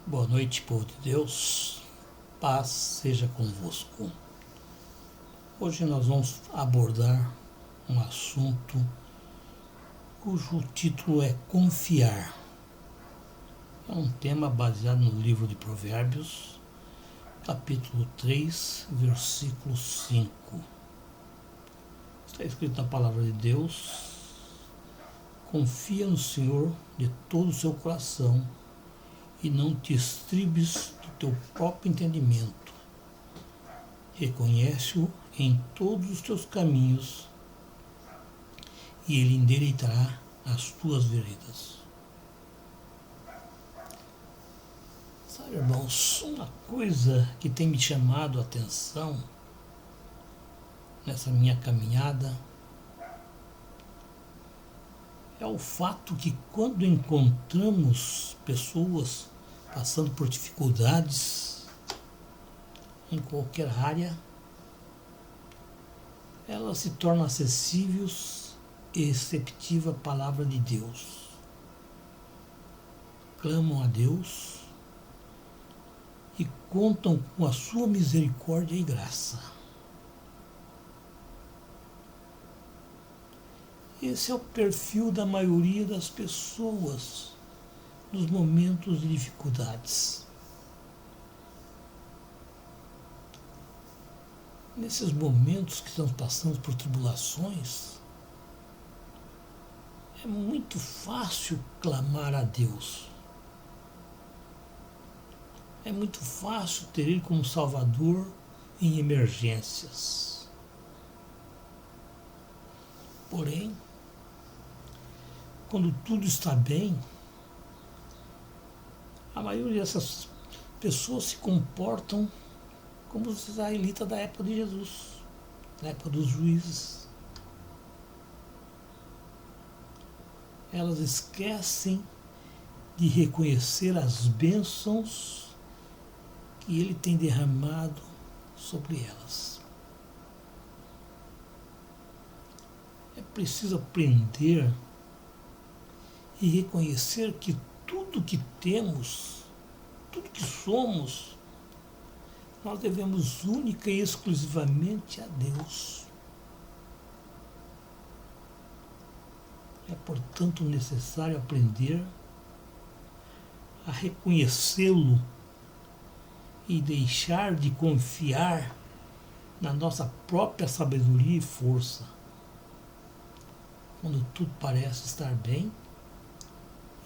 Boa noite, povo de Deus. Paz seja convosco. Hoje nós vamos abordar um assunto cujo título é confiar. É um tema baseado no livro de Provérbios, capítulo 3, versículo 5. Está escrito na palavra de Deus: confia no Senhor de todo o seu coração e não te estribes do teu próprio entendimento. Reconhece-o em todos os teus caminhos e ele endireitará as tuas veredas. Sabe, irmãos, uma coisa que tem me chamado a atenção nessa minha caminhada é o fato que quando encontramos pessoas passando por dificuldades em qualquer área, elas se tornam acessíveis e receptivas à palavra de Deus. Clamam a Deus e contam com a sua misericórdia e graça. Esse é o perfil da maioria das pessoas nos momentos de dificuldades. Nesses momentos que estamos passando por tribulações, é muito fácil clamar a Deus. É muito fácil ter Ele como Salvador em emergências. Porém, quando tudo está bem, a maioria dessas pessoas se comportam como os israelitas da época de Jesus, na época dos juízes. Elas esquecem de reconhecer as bênçãos que Ele tem derramado sobre elas. É preciso aprender e reconhecer que tudo que temos, tudo que somos, nós devemos única e exclusivamente a Deus. É, portanto, necessário aprender a reconhecê-lo e deixar de confiar na nossa própria sabedoria e força. Quando tudo parece estar bem,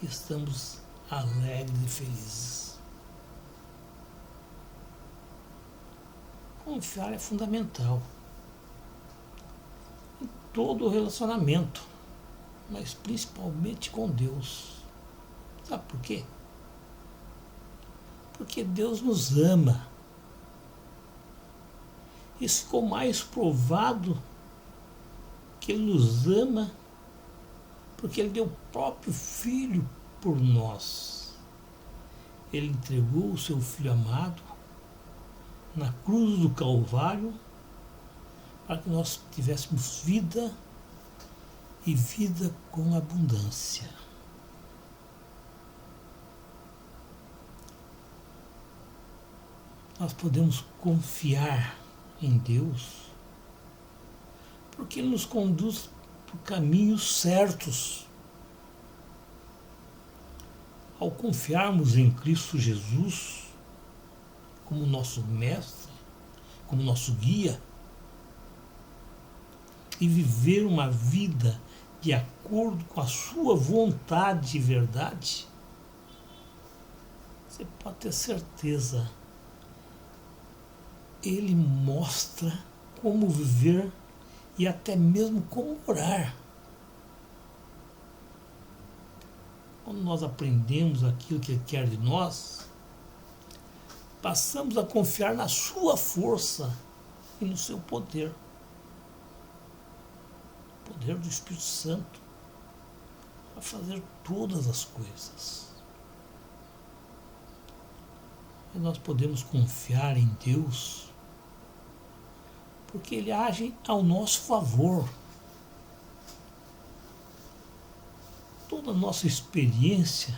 estamos alegres e felizes. Confiar é fundamental em todo o relacionamento, mas principalmente com Deus. Sabe por quê? Porque Deus nos ama. Isso ficou mais provado que Ele nos ama porque Ele deu o próprio Filho por nós. Ele entregou o seu Filho amado na cruz do Calvário para que nós tivéssemos vida e vida com abundância. Nós podemos confiar em Deus porque Ele nos conduz por caminhos certos. Ao confiarmos em Cristo Jesus como nosso mestre, como nosso guia, e viver uma vida de acordo com a sua vontade e verdade, você pode ter certeza, Ele mostra como viver e até mesmo como orar. Quando nós aprendemos aquilo que Ele quer de nós, passamos a confiar na sua força e no seu poder. O poder do Espírito Santo para fazer todas as coisas. E nós podemos confiar em Deus porque Ele age ao nosso favor. Toda a nossa experiência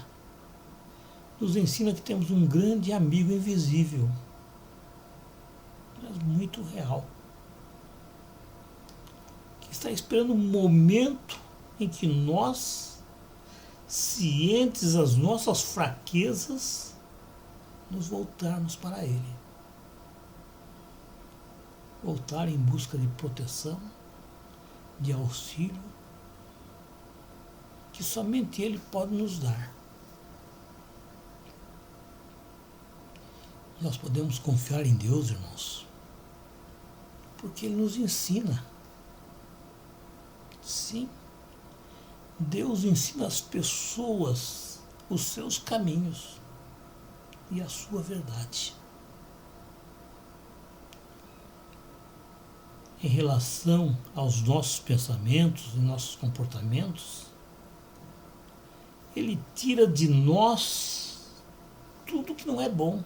nos ensina que temos um grande amigo invisível, mas muito real, que está esperando um momento em que nós, cientes das nossas fraquezas, nos voltarmos para Ele. Voltar em busca de proteção, de auxílio, que somente Ele pode nos dar. Nós podemos confiar em Deus, irmãos, porque Ele nos ensina. Sim, Deus ensina às pessoas os seus caminhos e a sua verdade. Em relação aos nossos pensamentos e nossos comportamentos, Ele tira de nós tudo que não é bom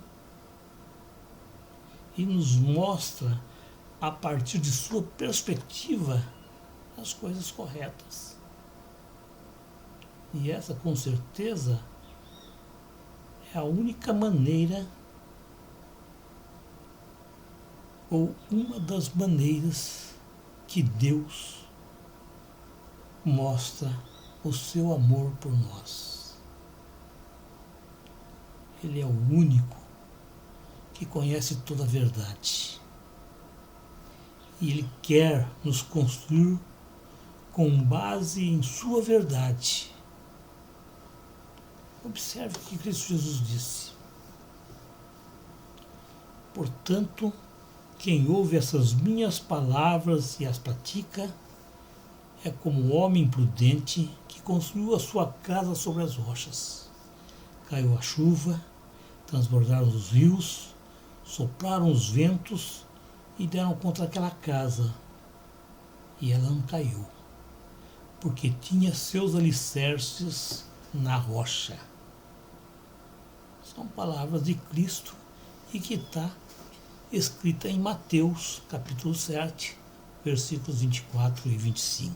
e nos mostra, a partir de sua perspectiva, as coisas corretas. E essa, com certeza, é a única maneira, ou uma das maneiras, que Deus mostra o seu amor por nós. Ele é o único que conhece toda a verdade. E Ele quer nos construir com base em sua verdade. Observe o que Cristo Jesus disse. Portanto, quem ouve essas minhas palavras e as pratica é como o homem prudente que construiu a sua casa sobre as rochas. Caiu a chuva, transbordaram os rios, sopraram os ventos e deram contra aquela casa. E ela não caiu, porque tinha seus alicerces na rocha. São palavras de Cristo e que está escrita em Mateus, capítulo 7, versículos 24 e 25.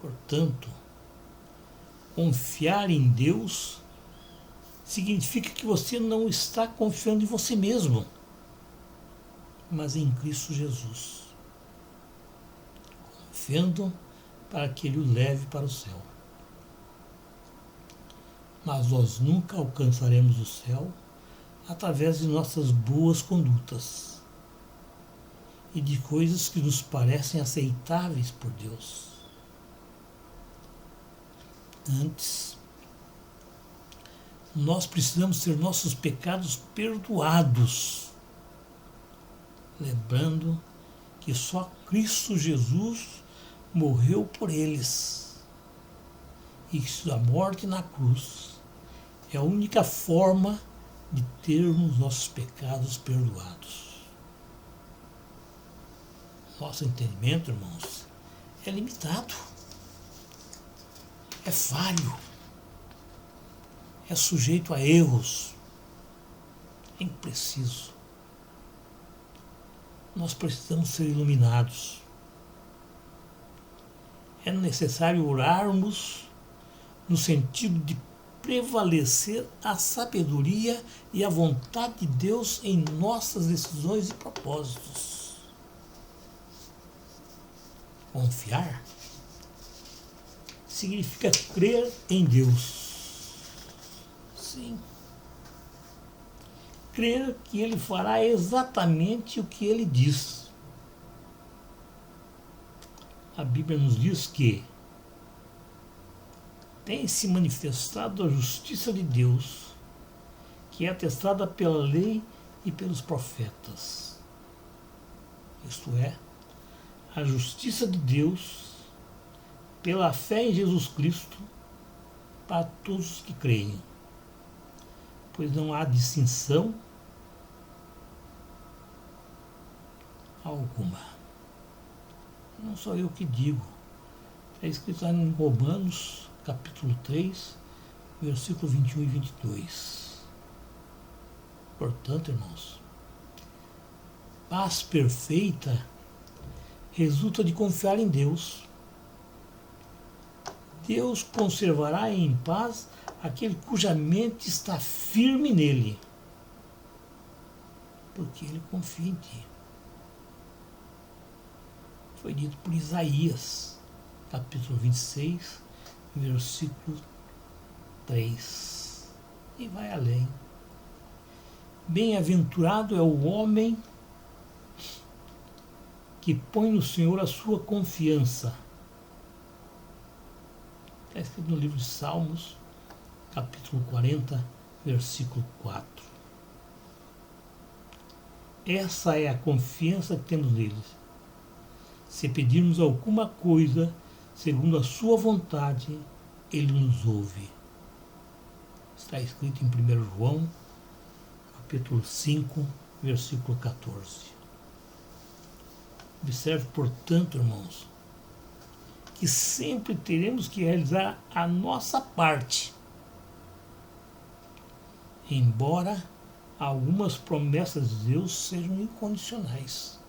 Portanto, confiar em Deus significa que você não está confiando em você mesmo, mas em Cristo Jesus, confiando para que Ele o leve para o céu. Mas nós nunca alcançaremos o céu através de nossas boas condutas e de coisas que nos parecem aceitáveis por Deus. Antes, nós precisamos ter nossos pecados perdoados, lembrando que só Cristo Jesus morreu por eles e que sua morte na cruz é a única forma de termos nossos pecados perdoados. Nosso entendimento, irmãos, é limitado, é falho, é sujeito a erros, é impreciso. Nós precisamos ser iluminados. É necessário orarmos no sentido de prevalecer a sabedoria e a vontade de Deus em nossas decisões e propósitos. Confiar significa crer em Deus. Sim. Crer que Ele fará exatamente o que Ele diz. A Bíblia nos diz que tem se manifestado a justiça de Deus, que é atestada pela lei e pelos profetas. Isto é, a justiça de Deus pela fé em Jesus Cristo para todos os que creem, pois não há distinção alguma. Não sou eu que digo, está escrito lá em Romanos capítulo 3, versículo 21 e 22. Portanto, irmãos, paz perfeita resulta de confiar em Deus, Deus conservará em paz aquele cuja mente está firme nele, porque ele confia em ti. Foi dito por Isaías, capítulo 26, versículo 3. E vai além. Bem-aventurado é o homem que põe no Senhor a sua confiança. Está escrito no livro de Salmos, capítulo 40, versículo 4. Essa é a confiança que temos neles. Se pedirmos alguma coisa segundo a sua vontade, ele nos ouve. Está escrito em 1 João, capítulo 5, versículo 14. Observe, portanto, irmãos, que sempre teremos que realizar a nossa parte. Embora algumas promessas de Deus sejam incondicionais.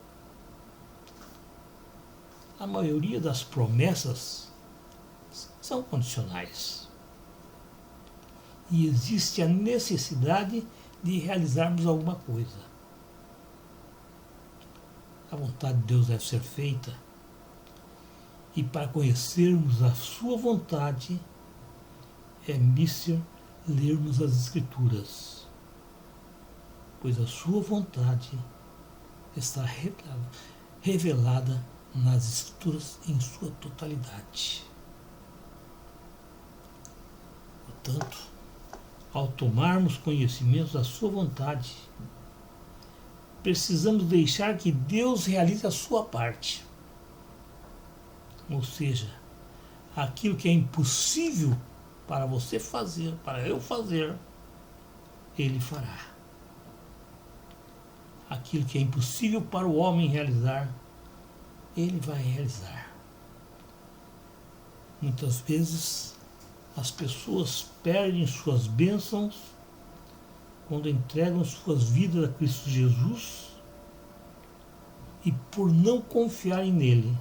A maioria das promessas são condicionais. E existe a necessidade de realizarmos alguma coisa. A vontade de Deus deve ser feita. E para conhecermos a sua vontade, é mister lermos as Escrituras, pois a sua vontade está revelada nas Escrituras em sua totalidade. Portanto, ao tomarmos conhecimento da sua vontade, precisamos deixar que Deus realize a sua parte. Ou seja, aquilo que é impossível para você fazer, para eu fazer, Ele fará. Aquilo que é impossível para o homem realizar, Ele vai realizar. Muitas vezes as pessoas perdem suas bênçãos quando entregam suas vidas a Cristo Jesus e por não confiarem nele,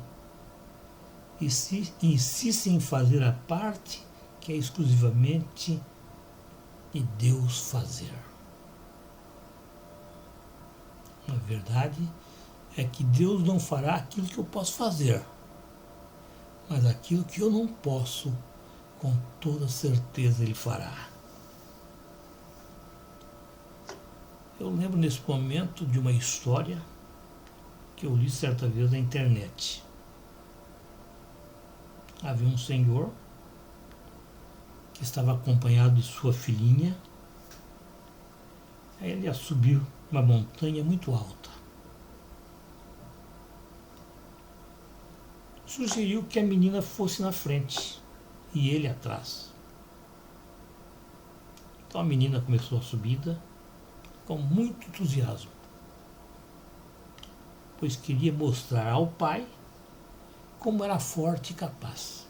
e se insistem em fazer a parte que é exclusivamente de Deus fazer. A verdade é que Deus não fará aquilo que eu posso fazer, mas aquilo que eu não posso, com toda certeza Ele fará. Eu lembro nesse momento de uma história que eu li certa vez na internet. Havia um senhor que estava acompanhado de sua filhinha. Aí ele ia subir uma montanha muito alta. Sugeriu que a menina fosse na frente e ele atrás. Então a menina começou a subida com muito entusiasmo, pois queria mostrar ao pai como era forte e capaz.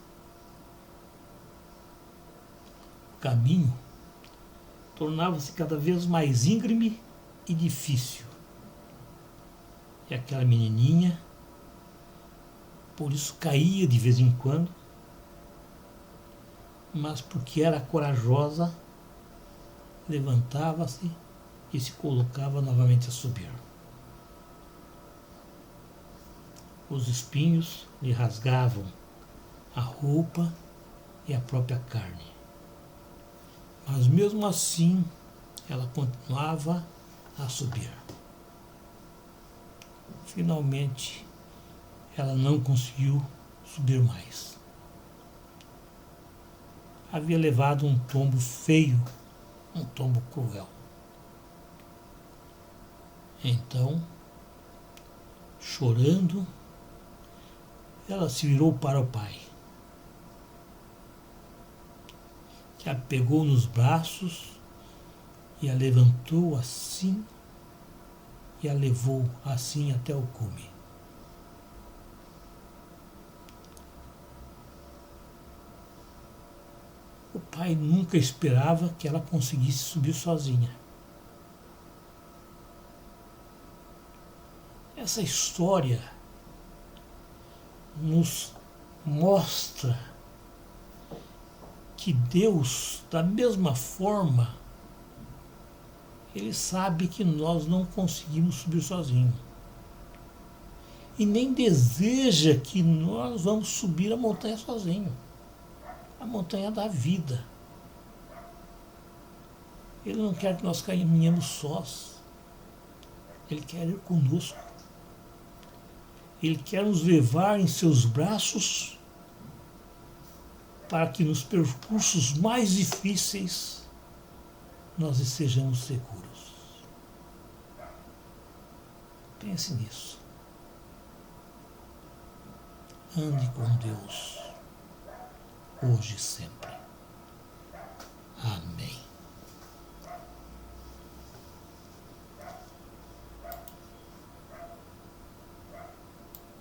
O caminho tornava-se cada vez mais íngreme e difícil. E aquela menininha, por isso caía de vez em quando, mas porque era corajosa, levantava-se e se colocava novamente a subir. Os espinhos lhe rasgavam a roupa e a própria carne. Mas mesmo assim, ela continuava a subir. Finalmente, ela não conseguiu subir mais. Havia levado um tombo feio, um tombo cruel. Então, chorando, ela se virou para o pai, que a pegou nos braços e a levantou assim e a levou assim até o cume. O pai nunca esperava que ela conseguisse subir sozinha. Essa história nos mostra que Deus, da mesma forma, Ele sabe que nós não conseguimos subir sozinhos. E nem deseja que nós vamos subir a montanha sozinho. A montanha da vida. Ele não quer que nós caminhemos sós. Ele quer ir conosco. Ele quer nos levar em seus braços para que nos percursos mais difíceis nós estejamos seguros. Pense nisso. Ande com Deus, hoje e sempre. Amém.